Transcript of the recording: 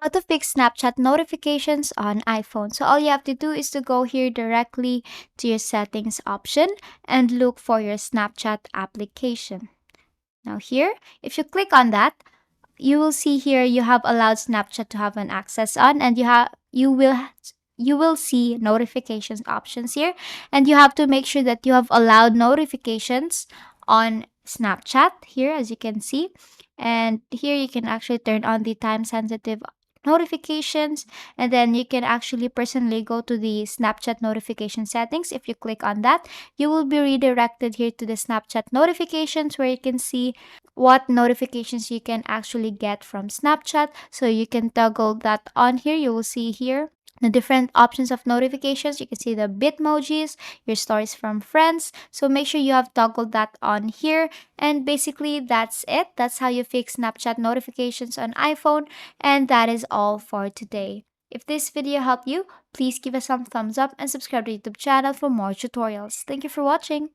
How to fix Snapchat notifications on iPhone. So all you have to do is to go here directly to your settings option and look for your Snapchat application. Now here, if you click on that, you will see here you have allowed Snapchat to have an access on, and you will see notifications options here, and you have to make sure that you have allowed notifications on Snapchat here, as you can see. And here you can actually turn on the time sensitive notifications, and then you can actually personally go to the Snapchat notification settings. If you click on that, you will be redirected here to the Snapchat notifications, where you can see what notifications you can actually get from Snapchat. So you can toggle that on here. You will see here the different options of notifications. You can see the Bitmojis, your stories from friends. So make sure you have toggled that on here. And basically, that's it. That's how you fix Snapchat notifications on iPhone. And that is all for today. If this video helped you, please give us some thumbs up and subscribe to the YouTube channel for more tutorials. Thank you for watching.